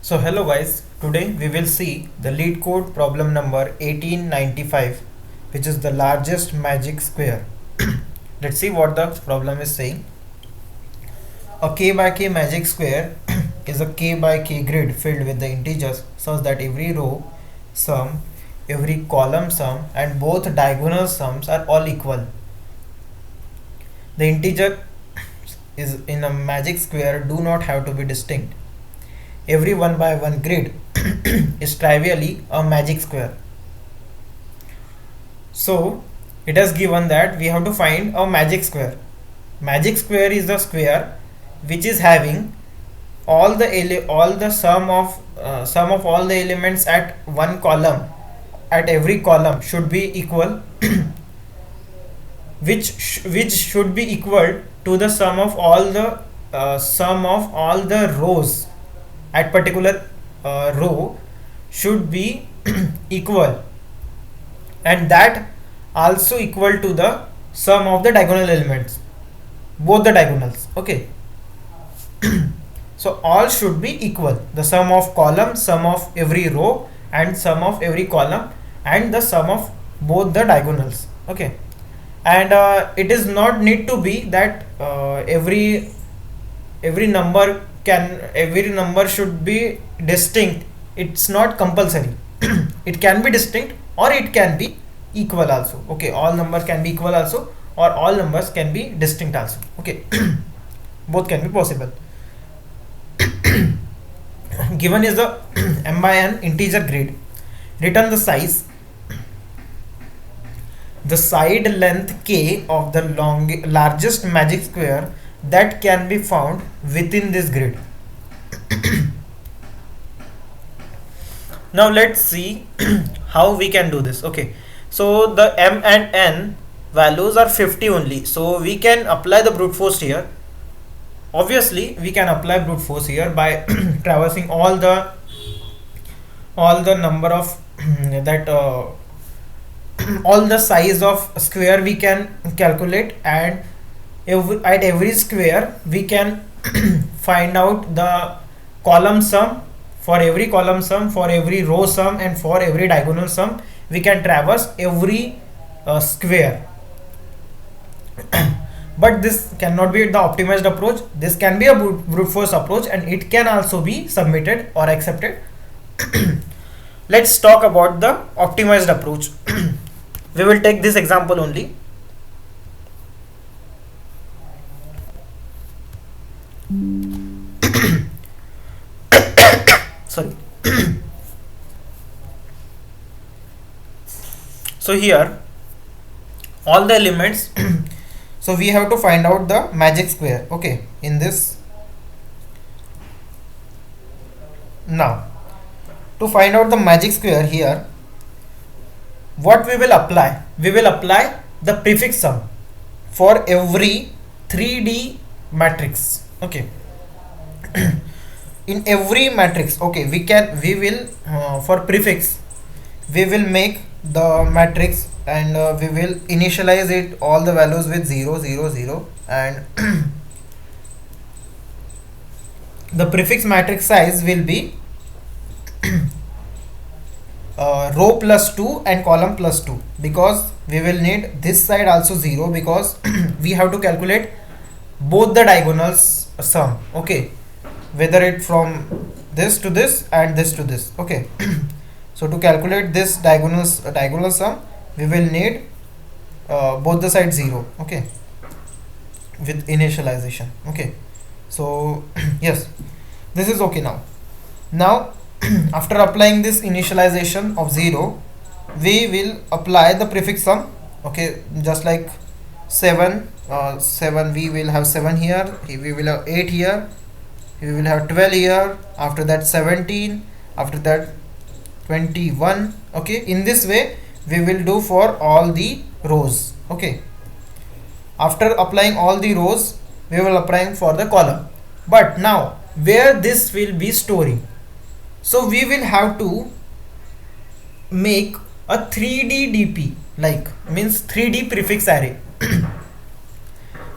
So hello guys, today we will see the Leetcode problem number 1895, which is the largest magic square. Let's see what the problem is saying. A k by k magic square is a k by k grid filled with the integers such that every row sum, every column sum and both diagonal sums are all equal. The integer is in a magic square do not have to be distinct. Every 1 by 1 grid is trivially a magic square. So it has given that we have to find a magic square. Magic square is the square which is having all the sum of all the elements at one column, at every column should be equal which should be equal to the sum of all the rows at particular row should be equal, and that also equal to the sum of the diagonal elements, both the diagonals. Okay. So all should be equal, the sum of column, sum of every row and sum of every column and the sum of both the diagonals. Okay. And it is not need to be that every number should be distinct. It's not compulsory. It can be distinct or it can be equal also. Okay, all numbers can be equal also, or all numbers can be distinct also. Okay. Both can be possible. Given is the m by n integer grid, return the size, the side length k of the largest magic square that can be found within this grid. Now let's see how we can do this. Okay, so the m and n values are 50 only, so we can apply the brute force here. Obviously we can apply brute force here by traversing all the number of that all the size of square we can calculate, and at every square we can find out the column sum. For every column sum, for every row sum and for every diagonal sum, we can traverse every square. But this cannot be the optimized approach. This can be a brute force approach, and it can also be submitted or accepted. Let's talk about the optimized approach. We will take this example only. Sorry. So here all the elements so we have to find out the magic square. Okay, in this, now to find out the magic square here, what we will apply the prefix sum for every 3D matrix. Okay. In every matrix, okay, we will for prefix we will make the matrix, and we will initialize it all the values with 0 0 0, and the prefix matrix size will be row plus 2 and column plus 2, because we will need this side also 0, because we have to calculate both the diagonals sum. Okay, whether it from this to this and this to this. Okay. So to calculate this diagonal sum, we will need both the sides 0. Okay, with initialization. Okay, so yes, this is okay. Now after applying this initialization of 0, we will apply the prefix sum. Okay, just like 7, we will have 7 here, we will have 8 here, we will have 12 here, after that 17, after that 21. Okay, in this way we will do for all the rows. Okay, after applying all the rows, we will apply for the column. But now where this will be storing, so we will have to make a 3D DP, like means 3D prefix array.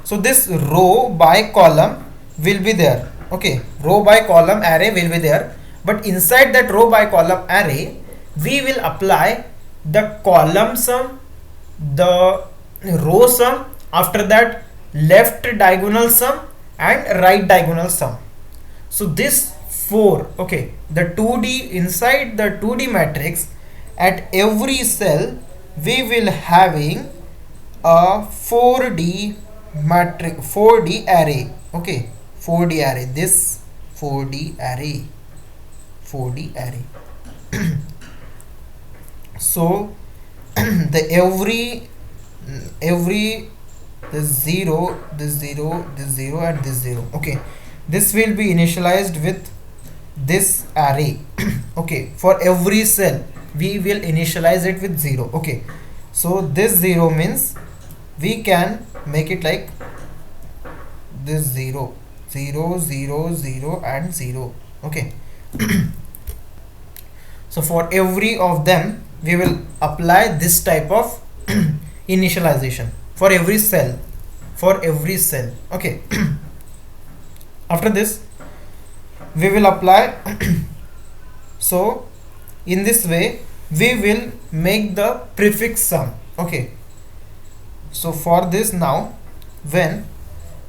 So this row by column will be there. Okay, row by column array will be there, but inside that row by column array we will apply the column sum, the row sum, after that left diagonal sum and right diagonal sum. So this 4, okay, the 2D, inside the 2D matrix at every cell we will having a 4D matrix, 4D array, okay, 4D array, this 4D array, 4D array. So the every this 0, this 0, this 0 and this 0, okay, this will be initialized with this array. Okay, for every cell we will initialize it with 0, okay. So this 0 means we can make it like this 0, 0, 0, 0 and 0, okay. So for every of them we will apply this type of initialization for every cell, okay. After this we will apply so in this way we will make the prefix sum, okay. So for this, now when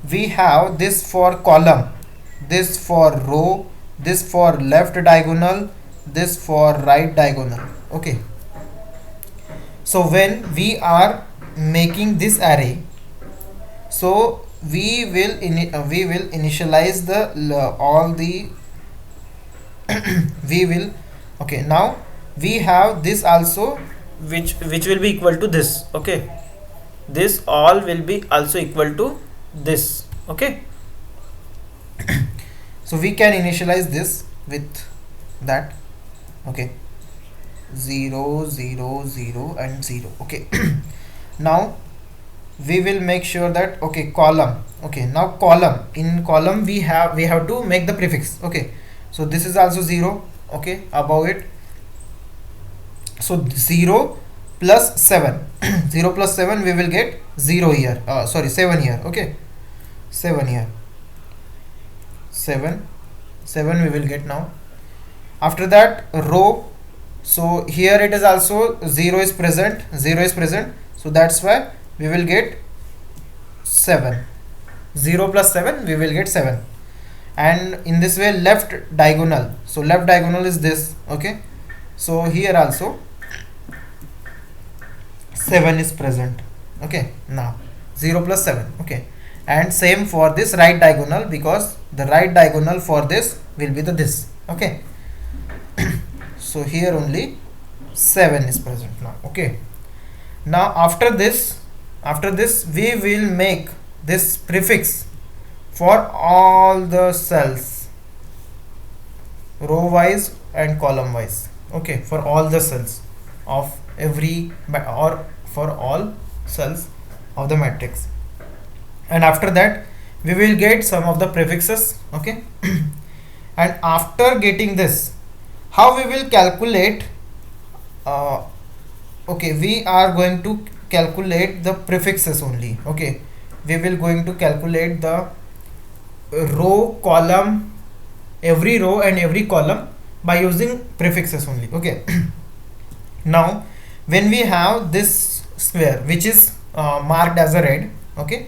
we have this for column, this for row, this for left diagonal, this for right diagonal, okay. So when we are making this array, so we will initialize the all the we will, okay, now we have this also which will be equal to this, okay, this all will be also equal to this, okay. So we can initialize this with that, okay, 0, 0, 0 and 0, okay. Now we will make sure that, okay, column, okay, now column, in column we have to make the prefix, okay. So this is also 0, okay, above it. So 0 plus 7 0 plus 7 we will get 0 here, sorry, 7 here, okay, 7 here, 7 we will get now. After that row, so here it is also 0 is present, so that's why we will get 7, 0 plus 7 we will get 7. And in this way left diagonal, so left diagonal is this, okay, so here also 7 is present, okay. Now 0 plus 7, okay. And same for this right diagonal, because the right diagonal for this will be the this, okay. So here only 7 is present now, okay. Now after this we will make this prefix for all the cells, row wise and column wise, okay, for all the cells of every or for all cells of the matrix. And after that we will get some of the prefixes, okay. And after getting this, how we will calculate, okay, we are going to calculate the prefixes only, okay. We will going to calculate the row, column, every row and every column by using prefixes only, okay. Now when we have this square which is marked as a red, okay,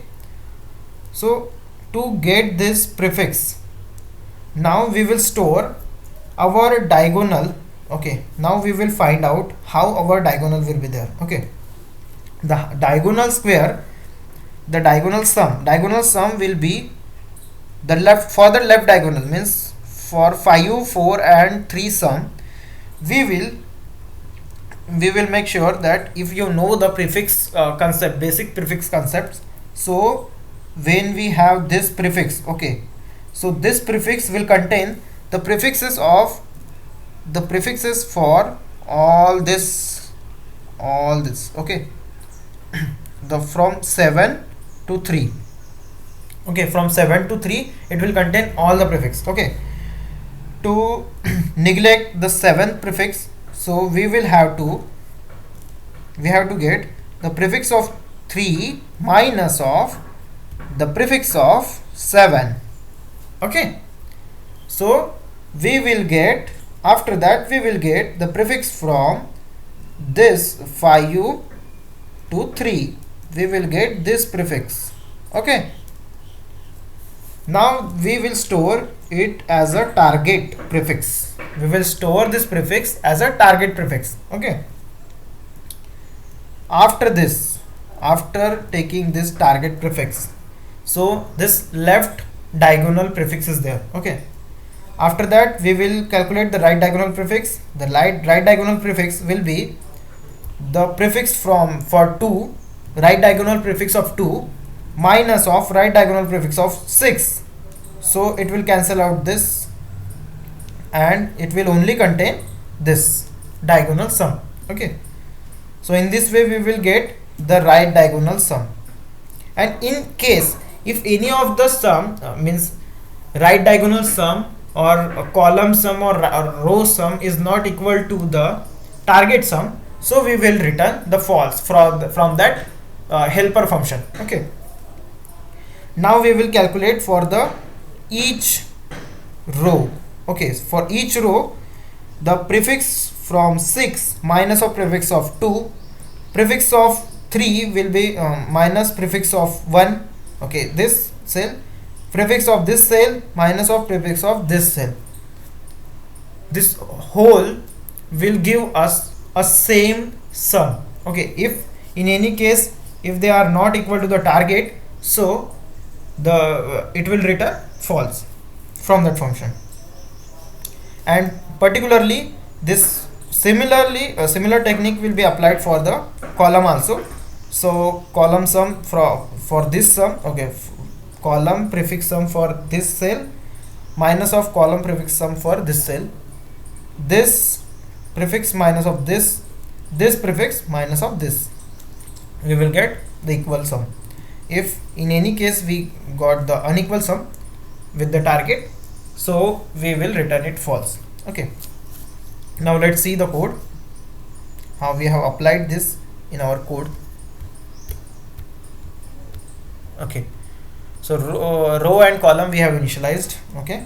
so to get this prefix, now we will store our diagonal, okay. Now we will find out how our diagonal will be there, okay. The diagonal square, the diagonal sum will be the left, for the left diagonal means for 5, 4 and 3 sum, we will make sure that if you know the prefix concept, basic prefix concepts, so when we have this prefix, okay, so this prefix will contain the prefixes for all this, okay. The from 7 to 3, okay, from 7 to 3 it will contain all the prefix, okay. To neglect the 7th prefix, so we have to get the prefix of 3 minus of the prefix of 7, okay. So we will get, after that we will get the prefix from this 5u to 3. We will get this prefix. Okay, now we will store it as a target prefix. We will store this prefix as a target prefix. Okay, after this, after taking this target prefix, so this left diagonal prefix is there. Okay, after that we will calculate the right diagonal prefix. The right diagonal prefix will be the prefix from for 2, right diagonal prefix of 2 minus of right diagonal prefix of 6. So it will cancel out this and it will only contain this diagonal sum. Okay, so in this way we will get the right diagonal sum. And in case if any of the sum means right diagonal sum or a column sum or row sum is not equal to the target sum, so we will return the false from that helper function. Okay, now we will calculate for the each row. Okay, for each row the prefix from 6 minus of prefix of 2, prefix of 3 will be minus prefix of 1. Okay, this cell, prefix of this cell minus of prefix of this cell. This whole will give us a same sum. Okay, if in any case if they are not equal to the target, so the it will return false from that function. And particularly this similar technique will be applied for the column also. So column sum for this sum, okay, column prefix sum for this cell minus of column prefix sum for this cell, this prefix minus of this prefix minus of this, we will get the equal sum. If in any case we got the unequal sum with the target, so we will return it false. Okay, now let's see the code, how we have applied this in our code. Okay, so row and column we have initialized. Okay,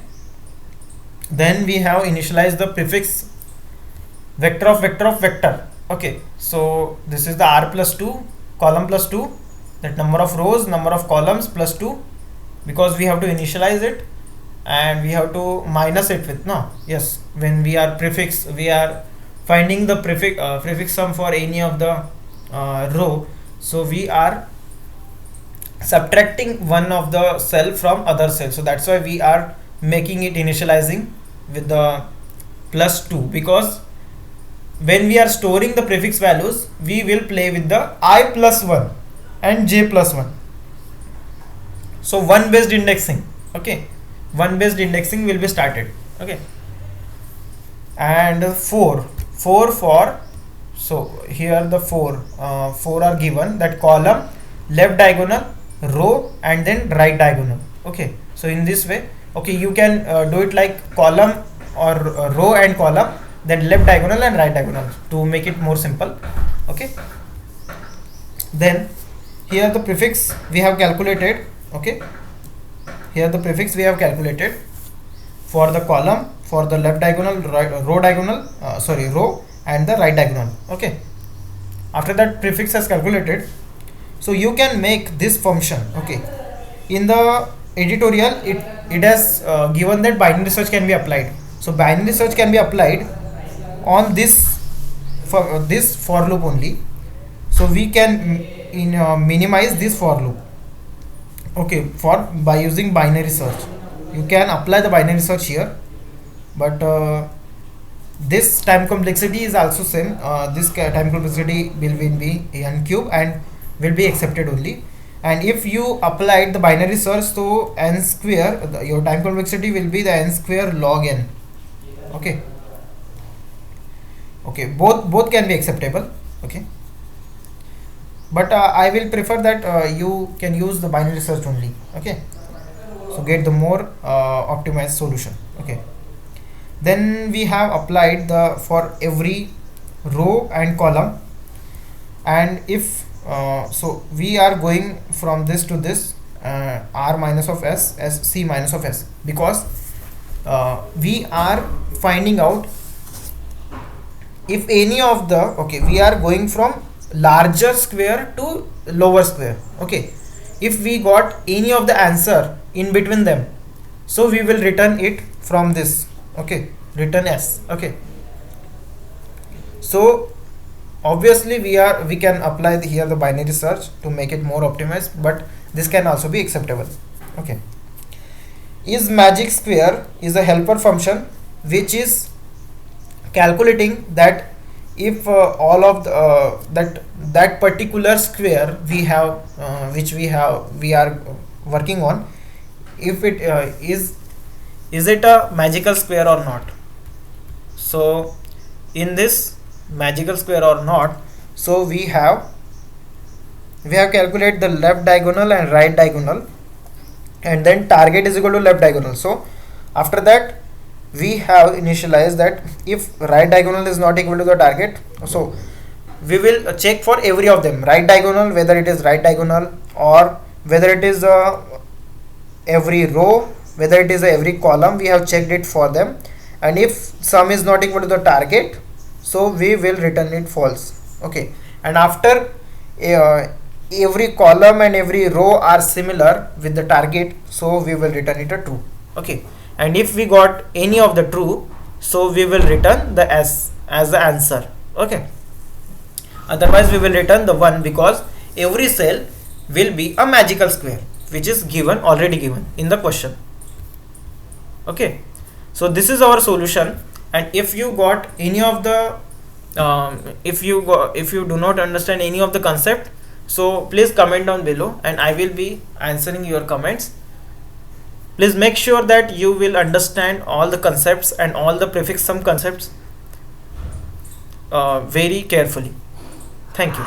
then we have initialized the prefix vector of vector. Okay, so this is the r plus 2 column plus 2, that number of rows, number of columns plus 2, because we have to initialize it and we have to minus it with yes, when we are finding the prefix sum for any of the row, so we are subtracting one of the cell from other cell, so that's why we are making it initializing with the plus 2, because when we are storing the prefix values we will play with the I plus 1 and j plus 1. So one based indexing. Okay, one based indexing will be started. Okay, and 4 for, so here the 4 are given, that column, left diagonal, row and then right diagonal. Okay, so in this way, okay, you can do it like column or row and column, then left diagonal and right diagonal to make it more simple. Okay, then here the prefix we have calculated. Okay, here the prefix we have calculated for the column, for the left diagonal, row and the right diagonal. Okay, after that prefix has calculated, so you can make this function. Okay, in the editorial it has given that binary search can be applied. So binary search can be applied on this for loop only. So we can minimize this for loop. Okay, by using binary search you can apply the binary search here, but this time complexity is also same. This time complexity will be n cube and will be accepted only. And if you applied the binary search, so n square, your time complexity will be the n square log n. Okay, both can be acceptable. Okay, but I will prefer that you can use the binary search only. Okay, so get the more optimized solution. Okay, then we have applied the for every row and column, and if so we are going from this to this r minus of s c minus of s, because we are finding out if any of the, okay, we are going from larger square to lower square. Okay, if we got any of the answer in between them, so we will return it from this. Okay, return s. Okay, so obviously we can apply here the binary search to make it more optimized, but this can also be acceptable. Okay, is magic square is a helper function which is calculating that if all of the, that particular square we have, which we are working on, if it is it a magical square or not. So in this magical square or not, so we have calculated the left diagonal and right diagonal, and then target is equal to left diagonal. So after that we have initialized that if right diagonal is not equal to the target, so we will check for every of them, right diagonal, whether it is right diagonal, or whether it is every row, whether it is every column, we have checked it for them. And if sum is not equal to the target, so we will return it false. Okay, and after every column and every row are similar with the target, so we will return it a true. Okay, and if we got any of the true, so we will return the s as the answer. Okay, otherwise we will return the 1, because every cell will be a magical square which is already given in the question. Okay, so this is our solution. And if you got any of the if you do not understand any of the concept, so please comment down below and I will be answering your comments. Please make sure that you will understand all the concepts and all the prefix sum concepts very carefully. Thank you.